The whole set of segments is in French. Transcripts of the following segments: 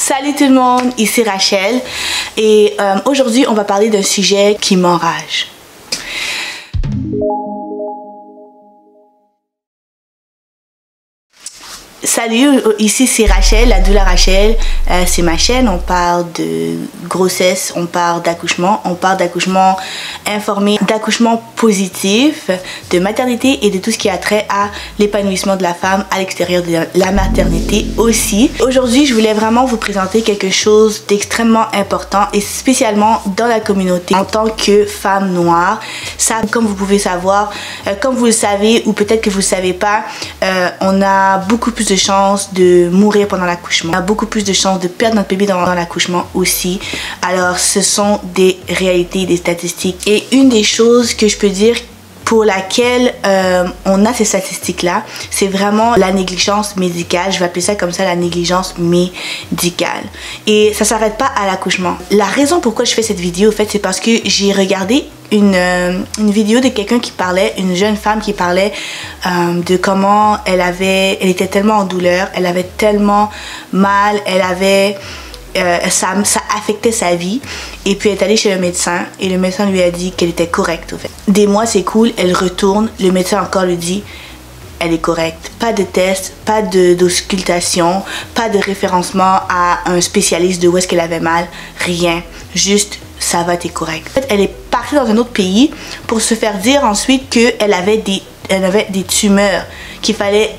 Salut tout le monde, ici Rachel et aujourd'hui on va parler d'un sujet qui m'enrage. Salut, ici c'est Rachel, la doula Rachel, c'est ma chaîne, on parle de grossesse, on parle d'accouchement informé, d'accouchement positif, de maternité et de tout ce qui a trait à l'épanouissement de la femme à l'extérieur de la maternité aussi. Aujourd'hui je voulais vraiment vous présenter quelque chose d'extrêmement important et spécialement dans la communauté en tant que femme noire. Ça, comme vous pouvez savoir, comme vous le savez ou peut-être que vous ne le savez pas, on a beaucoup plus de chances de mourir pendant l'accouchement. On a beaucoup plus de chances de perdre notre bébé dans l'accouchement aussi. Alors ce sont des réalités, des statistiques. Et une des choses que je peux dire pour laquelle on a ces statistiques-là, c'est vraiment la négligence médicale. Je vais appeler ça comme ça, la négligence médicale. Et ça s'arrête pas à l'accouchement. La raison pourquoi je fais cette vidéo, en fait, c'est parce que j'ai regardé une vidéo de quelqu'un qui parlait, une jeune femme qui parlait de comment elle était tellement en douleur, elle avait tellement mal, ça affectait sa vie, et puis elle est allée chez le médecin et le médecin lui a dit qu'elle était correcte. En fait. Des mois s'écoulent, elle retourne, le médecin encore lui dit elle est correcte. Pas de test, pas d'auscultation, pas de référencement à un spécialiste de où est-ce qu'elle avait mal, rien, juste ça va, t'es correct. En fait, elle est partie dans un autre pays pour se faire dire ensuite qu'elle avait des tumeurs qu'il fallait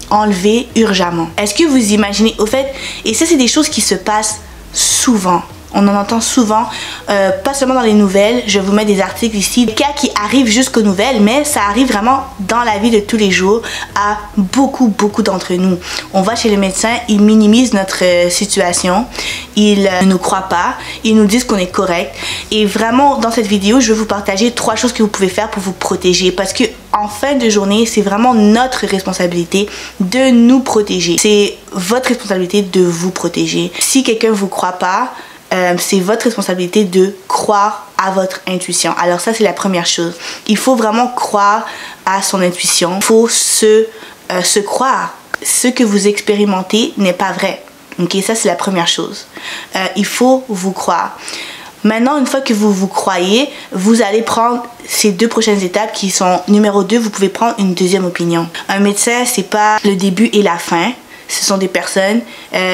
enlever urgemment. Est-ce que vous imaginez, au fait, et ça c'est des choses qui se passent souvent. On en entend souvent, pas seulement dans les nouvelles, je vous mets des articles ici, des cas qui arrivent jusqu'aux nouvelles, mais ça arrive vraiment dans la vie de tous les jours à beaucoup d'entre nous. On va chez le médecin, ils minimisent notre situation, ils ne nous croient pas, ils nous disent qu'on est correct. Et vraiment, dans cette vidéo, je vais vous partager 3 choses que vous pouvez faire pour vous protéger, parce que en fin de journée, c'est vraiment notre responsabilité de nous protéger. C'est votre responsabilité de vous protéger. Si quelqu'un ne vous croit pas, c'est votre responsabilité de croire à votre intuition. Alors ça, c'est la première chose. Il faut vraiment croire à son intuition. Il faut se croire. Ce que vous expérimentez n'est pas vrai. Ok, ça c'est la première chose. Il faut vous croire. Maintenant, une fois que vous vous croyez, vous allez prendre ces 2 prochaines étapes qui sont numéro 2, vous pouvez prendre une deuxième opinion. Un médecin, c'est pas le début et la fin. Ce sont des personnes,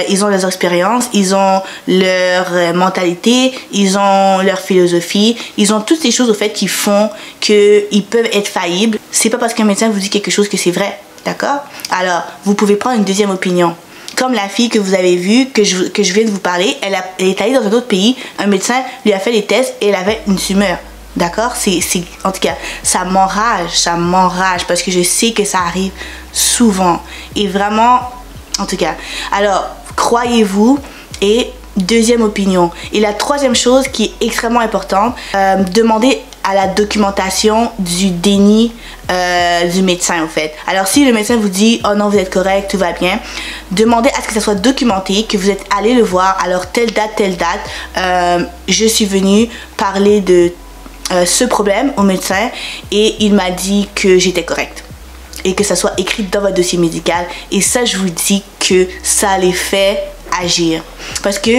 ils ont leurs expériences, ils ont leur mentalité, ils ont leur philosophie, ils ont toutes ces choses au fait qui font qu'ils peuvent être faillibles. C'est pas parce qu'un médecin vous dit quelque chose que c'est vrai, d'accord? Alors, vous pouvez prendre une deuxième opinion. Comme la fille que vous avez vue, que je viens de vous parler, elle est allée dans un autre pays, un médecin lui a fait les tests et elle avait une tumeur. D'accord? En tout cas, ça m'enrage parce que je sais que ça arrive souvent. Et vraiment, en tout cas, alors, croyez-vous. Et deuxième opinion. Et la troisième chose qui est extrêmement importante, demandez à la documentation du déni du médecin en fait. Alors si le médecin vous dit oh non vous êtes correct, tout va bien, demandez à ce que ça soit documenté, que vous êtes allé le voir, alors telle date, je suis venue parler de ce problème au médecin et il m'a dit que j'étais correcte. Et que ça soit écrit dans votre dossier médical. Et ça, je vous dis que ça les fait agir. Parce que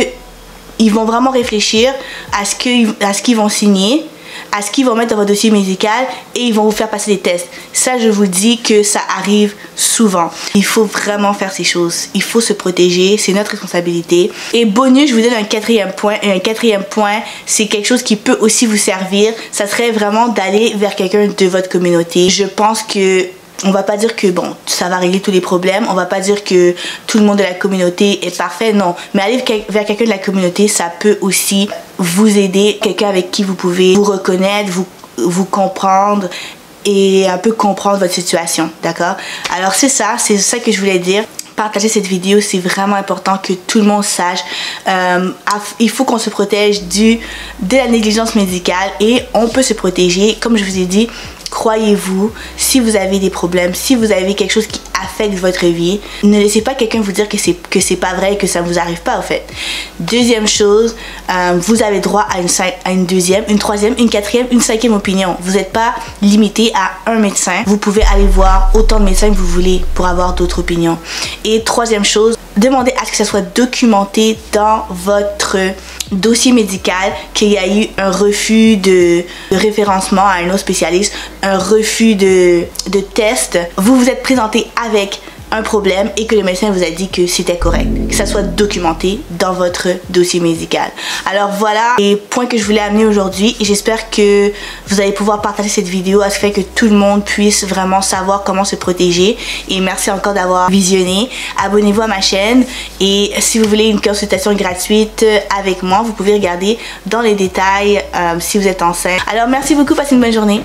ils vont vraiment réfléchir à ce qu'ils vont signer, à ce qu'ils vont mettre dans votre dossier médical et ils vont vous faire passer des tests. Ça, je vous dis que ça arrive souvent. Il faut vraiment faire ces choses. Il faut se protéger, c'est notre responsabilité. Et bonus, je vous donne un 4e point. Et un 4e point, c'est quelque chose qui peut aussi vous servir. Ça serait vraiment d'aller vers quelqu'un de votre communauté. Je pense que on va pas dire que bon, ça va régler tous les problèmes, on va pas dire que tout le monde de la communauté est parfait, non. Mais aller vers quelqu'un de la communauté, ça peut aussi vous aider, quelqu'un avec qui vous pouvez vous reconnaître, vous comprendre et un peu comprendre votre situation, d'accord? Alors c'est ça que je voulais dire. Partager cette vidéo, c'est vraiment important que tout le monde sache. Il faut qu'on se protège de la négligence médicale et on peut se protéger, comme je vous ai dit, croyez-vous, si vous avez des problèmes, si vous avez quelque chose qui affecte votre vie, ne laissez pas quelqu'un vous dire que c'est pas vrai et que ça ne vous arrive pas, au fait. Deuxième chose, vous avez droit à une deuxième, une troisième, une quatrième, une cinquième opinion. Vous n'êtes pas limité à un médecin. Vous pouvez aller voir autant de médecins que vous voulez pour avoir d'autres opinions. Et troisième chose, demandez à ce que ça soit documenté dans votre dossier médical qu'il y a eu un refus de référencement à un autre spécialiste, un refus de test. Vous vous êtes présenté avec un problème et que le médecin vous a dit que c'était correct, que ça soit documenté dans votre dossier médical. Alors voilà les points que je voulais amener aujourd'hui et j'espère que vous allez pouvoir partager cette vidéo afin que tout le monde puisse vraiment savoir comment se protéger. Et merci encore d'avoir visionné. Abonnez-vous à ma chaîne et si vous voulez une consultation gratuite avec moi, vous pouvez regarder dans les détails si vous êtes enceinte. Alors merci beaucoup, passez une bonne journée.